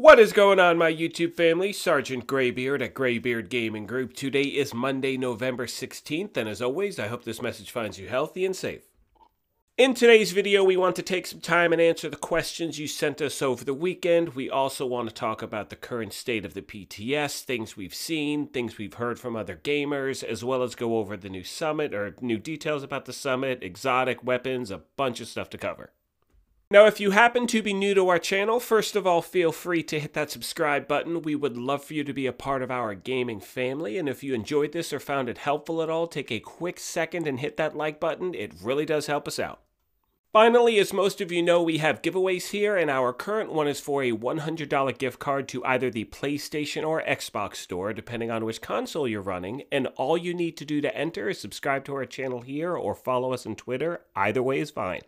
What is going on, my YouTube family? Sergeant Graybeard at Graybeard Gaming Group. Today is Monday, November 16th, and as always, I hope this message finds you healthy and safe. In today's video, we want to take some time and answer the questions you sent us over the weekend. We also want to talk about the current state of the PTS, things we've seen, things we've heard from other gamers, as well as go over the new summit, or new details about the summit, exotic weapons, a bunch of stuff to cover. Now, if you happen to be new to our channel, first of all, feel free to hit that subscribe button. We would love for you to be a part of our gaming family. And if you enjoyed this or found it helpful at all, take a quick second and hit that like button. It really does help us out. Finally, as most of you know, we have giveaways here, and our current one is for a $100 gift card to either the PlayStation or Xbox store, depending on which console you're running. And all you need to do to enter is subscribe to our channel here or follow us on Twitter. Either way is fine.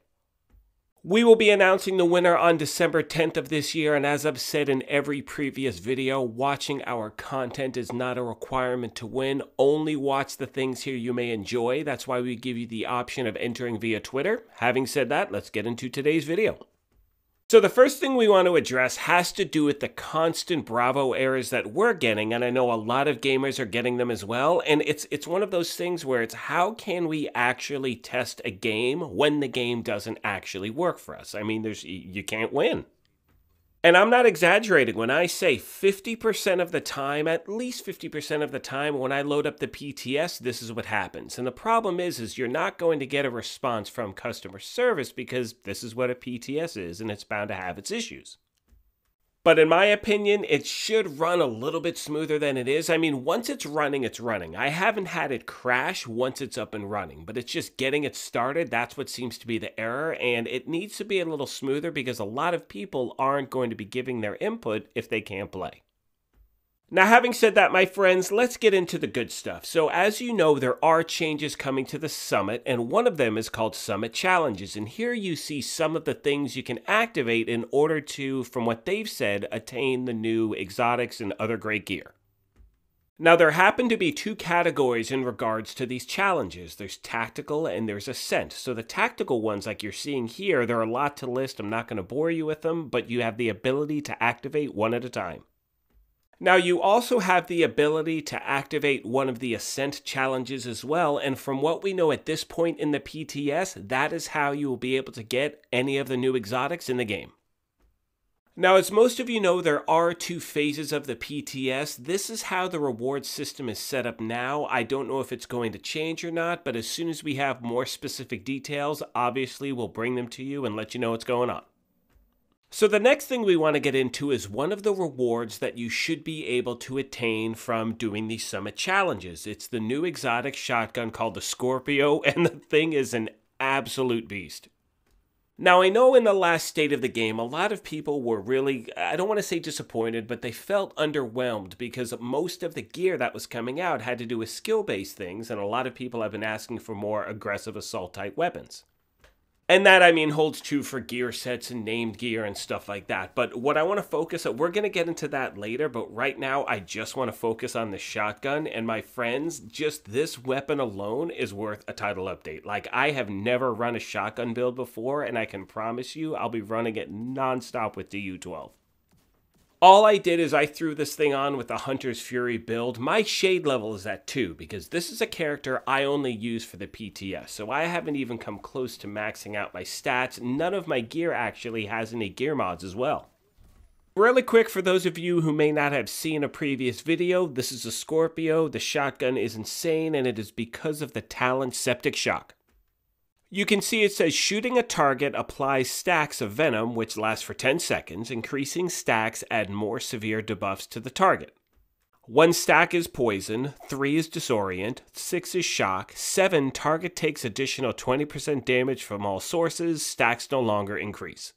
We will be announcing the winner on December 10th of this year, and as I've said in every previous video, watching our content is not a requirement to win. Only watch the things here you may enjoy. That's why we give you the option of entering via Twitter. Having said that, let's get into today's video. So the first thing we want to address has to do with the constant Bravo errors that we're getting, and I know a lot of gamers are getting them as well, and it's one of those things where it's how can we actually test a game when the game doesn't actually work for us? I mean, you can't win. And I'm not exaggerating when I say 50% of the time, at least 50% of the time, when I load up the PTS, this is what happens. And the problem is you're not going to get a response from customer service because this is what a PTS is, and it's bound to have its issues. But in my opinion, it should run a little bit smoother than it is. I mean, once it's running, it's running. I haven't had it crash once it's up and running, but it's just getting it started. That's what seems to be the error, and it needs to be a little smoother because a lot of people aren't going to be giving their input if they can't play. Now, having said that, my friends, let's get into the good stuff. So, as you know, there are changes coming to the Summit, and one of them is called Summit Challenges. And here you see some of the things you can activate in order to, from what they've said, attain the new exotics and other great gear. Now, there happen to be two categories in regards to these challenges. There's tactical and there's ascent. So the tactical ones, like you're seeing here, there are a lot to list. I'm not going to bore you with them, but you have the ability to activate one at a time. Now, you also have the ability to activate one of the Ascent challenges as well, and from what we know at this point in the PTS, that is how you will be able to get any of the new exotics in the game. Now, as most of you know, there are two phases of the PTS. This is how the reward system is set up now. I don't know if it's going to change or not, but as soon as we have more specific details, obviously we'll bring them to you and let you know what's going on. So the next thing we want to get into is one of the rewards that you should be able to attain from doing these Summit Challenges. It's the new exotic shotgun called the Scorpio, and the thing is an absolute beast. Now, I know in the last state of the game, a lot of people were really, I don't want to say disappointed, but they felt underwhelmed because most of the gear that was coming out had to do with skill-based things, and a lot of people have been asking for more aggressive assault-type weapons. And that, I mean, holds true for gear sets and named gear and stuff like that. But what I want to focus on, we're going to get into that later, but right now I just want to focus on the shotgun. And my friends, just this weapon alone is worth a title update. Like, I have never run a shotgun build before, and I can promise you I'll be running it nonstop with DU-12. All I did is I threw this thing on with the Hunter's Fury build. My shade level is at 2 because this is a character I only use for the PTS. So I haven't even come close to maxing out my stats. None of my gear actually has any gear mods as well. Really quick, for those of you who may not have seen a previous video, this is a Scorpio. The shotgun is insane, and it is because of the Talon Septic Shock. You can see it says shooting a target applies stacks of venom, which lasts for 10 seconds. Increasing stacks add more severe debuffs to the target. 1 stack is poison, 3 is disorient, 6 is shock, 7 target takes additional 20% damage from all sources, stacks no longer increase.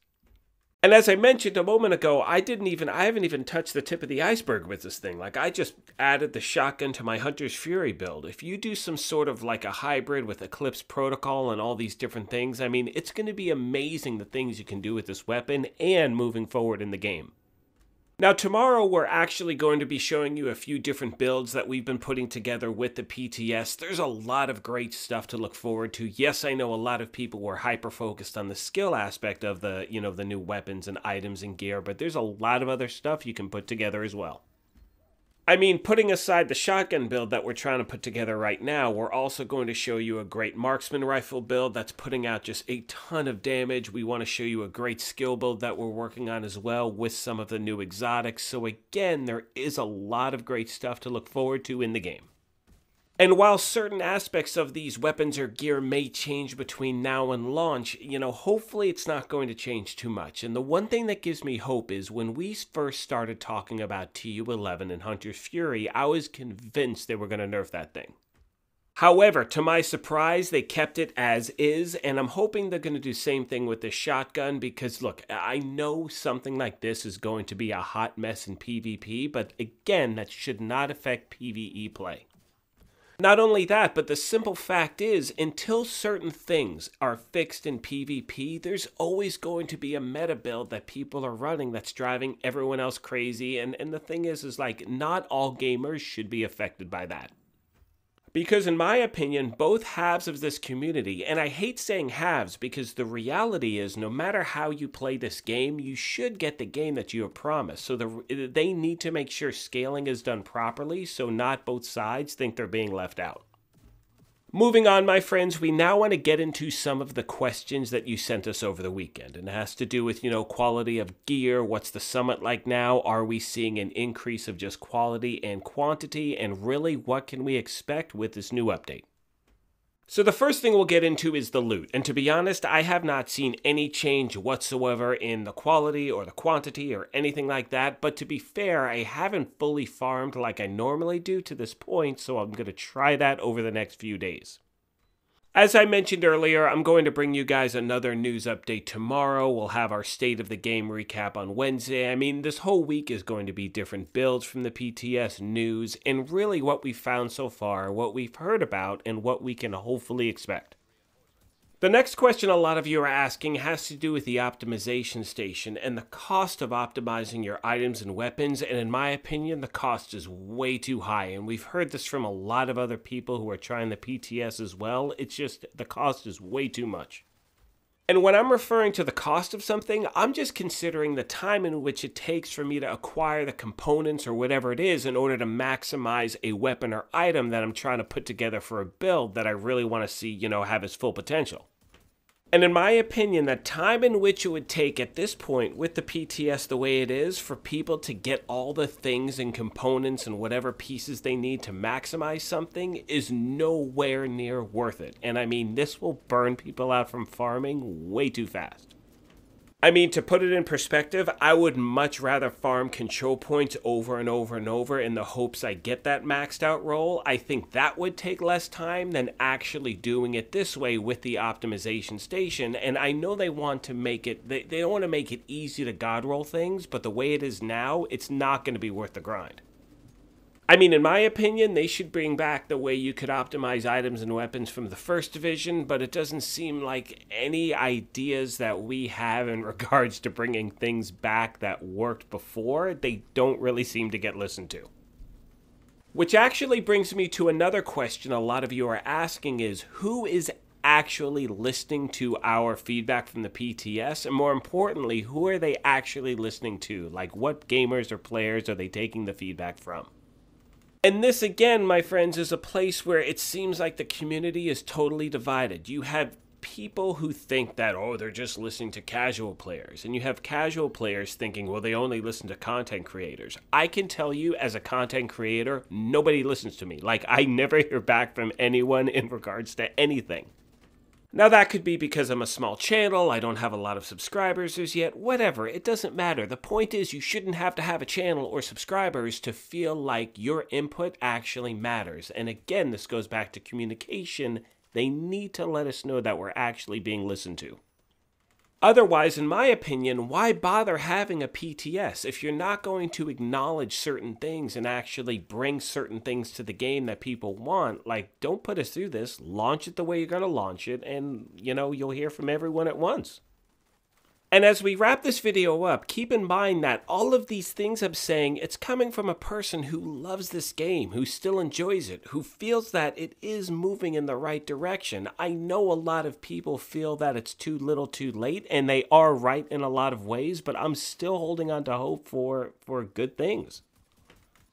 And as I mentioned a moment ago, I haven't even touched the tip of the iceberg with this thing. Like, I just added the shotgun to my Hunter's Fury build. If you do some sort of like a hybrid with Eclipse Protocol and all these different things, I mean, it's going to be amazing the things you can do with this weapon and moving forward in the game. Now tomorrow we're actually going to be showing you a few different builds that we've been putting together with the PTS. There's a lot of great stuff to look forward to. Yes, I know a lot of people were hyper-focused on the skill aspect of the new weapons and items and gear, but there's a lot of other stuff you can put together as well. I mean, putting aside the shotgun build that we're trying to put together right now, we're also going to show you a great marksman rifle build that's putting out just a ton of damage. We want to show you a great skill build that we're working on as well with some of the new exotics. So again, there is a lot of great stuff to look forward to in the game. And while certain aspects of these weapons or gear may change between now and launch, hopefully it's not going to change too much. And the one thing that gives me hope is when we first started talking about TU-11 and Hunter's Fury, I was convinced they were going to nerf that thing. However, to my surprise, they kept it as is, and I'm hoping they're going to do the same thing with the shotgun because, look, I know something like this is going to be a hot mess in PvP, but again, that should not affect PvE play. Not only that, but the simple fact is, until certain things are fixed in PvP, there's always going to be a meta build that people are running that's driving everyone else crazy, and the thing is like, not all gamers should be affected by that. Because in my opinion, both halves of this community, and I hate saying halves because the reality is no matter how you play this game, you should get the game that you have promised. So they need to make sure scaling is done properly so not both sides think they're being left out. Moving on, my friends, we now want to get into some of the questions that you sent us over the weekend. And it has to do with, quality of gear. What's the summit like now? Are we seeing an increase of just quality and quantity? And really, what can we expect with this new update? So the first thing we'll get into is the loot. And to be honest, I have not seen any change whatsoever in the quality or the quantity or anything like that. But to be fair, I haven't fully farmed like I normally do to this point, so I'm going to try that over the next few days. As I mentioned earlier, I'm going to bring you guys another news update tomorrow. We'll have our State of the Game recap on Wednesday. I mean, this whole week is going to be different builds from the PTS news, and really what we've found so far, what we've heard about, and what we can hopefully expect. The next question a lot of you are asking has to do with the optimization station and the cost of optimizing your items and weapons, and in my opinion, the cost is way too high, and we've heard this from a lot of other people who are trying the PTS as well. It's just, the cost is way too much. And when I'm referring to the cost of something, I'm just considering the time in which it takes for me to acquire the components or whatever it is in order to maximize a weapon or item that I'm trying to put together for a build that I really want to see, have its full potential. And in my opinion, the time in which it would take at this point with the PTS the way it is for people to get all the things and components and whatever pieces they need to maximize something is nowhere near worth it. And I mean, this will burn people out from farming way too fast. I mean, to put it in perspective, I would much rather farm control points over and over and over in the hopes I get that maxed out roll. I think that would take less time than actually doing it this way with the optimization station. And I know they want to make it, they don't want to make it easy to god roll things, but the way it is now, it's not going to be worth the grind. I mean, in my opinion, they should bring back the way you could optimize items and weapons from the first division, but it doesn't seem like any ideas that we have in regards to bringing things back that worked before, they don't really seem to get listened to. Which actually brings me to another question a lot of you are asking is, who is actually listening to our feedback from the PTS? And more importantly, who are they actually listening to? Like, what gamers or players are they taking the feedback from? And this, again, my friends, is a place where it seems like the community is totally divided. You have people who think that, oh, they're just listening to casual players. And you have casual players thinking, well, they only listen to content creators. I can tell you, as a content creator, nobody listens to me. Like, I never hear back from anyone in regards to anything. Now, that could be because I'm a small channel, I don't have a lot of subscribers as yet, whatever, it doesn't matter. The point is you shouldn't have to have a channel or subscribers to feel like your input actually matters. And again, this goes back to communication. They need to let us know that we're actually being listened to. Otherwise, in my opinion, why bother having a PTS if you're not going to acknowledge certain things and actually bring certain things to the game that people want? Like, don't put us through this. Launch it the way you're going to launch it, and, you'll hear from everyone at once. And as we wrap this video up, keep in mind that all of these things I'm saying, it's coming from a person who loves this game, who still enjoys it, who feels that it is moving in the right direction. I know a lot of people feel that it's too little too late, and they are right in a lot of ways, but I'm still holding on to hope for good things.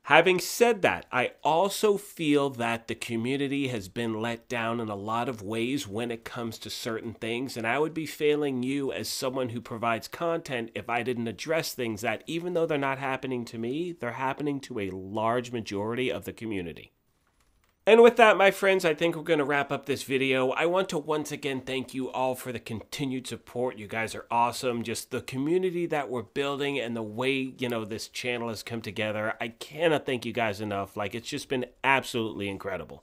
Having said that, I also feel that the community has been let down in a lot of ways when it comes to certain things, and I would be failing you as someone who provides content if I didn't address things that, even though they're not happening to me, they're happening to a large majority of the community. And with that, my friends, I think we're going to wrap up this video. I want to once again thank you all for the continued support. You guys are awesome. Just the community that we're building and the way, this channel has come together. I cannot thank you guys enough. It's just been absolutely incredible.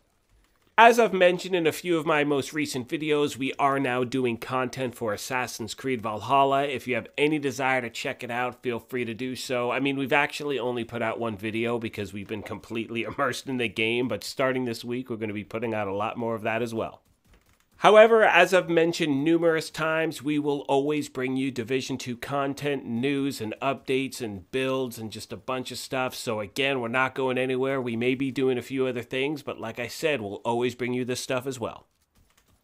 As I've mentioned in a few of my most recent videos, we are now doing content for Assassin's Creed Valhalla. If you have any desire to check it out, feel free to do so. I mean, we've actually only put out one video because we've been completely immersed in the game, but starting this week, we're going to be putting out a lot more of that as well. However, as I've mentioned numerous times, we will always bring you Division 2 content, news, and updates, and builds, and just a bunch of stuff. So again, we're not going anywhere. We may be doing a few other things, but like I said, we'll always bring you this stuff as well.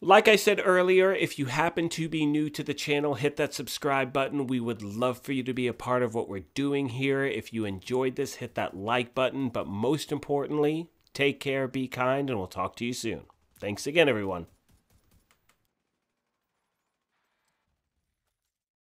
Like I said earlier, if you happen to be new to the channel, hit that subscribe button. We would love for you to be a part of what we're doing here. If you enjoyed this, hit that like button. But most importantly, take care, be kind, and we'll talk to you soon. Thanks again, everyone.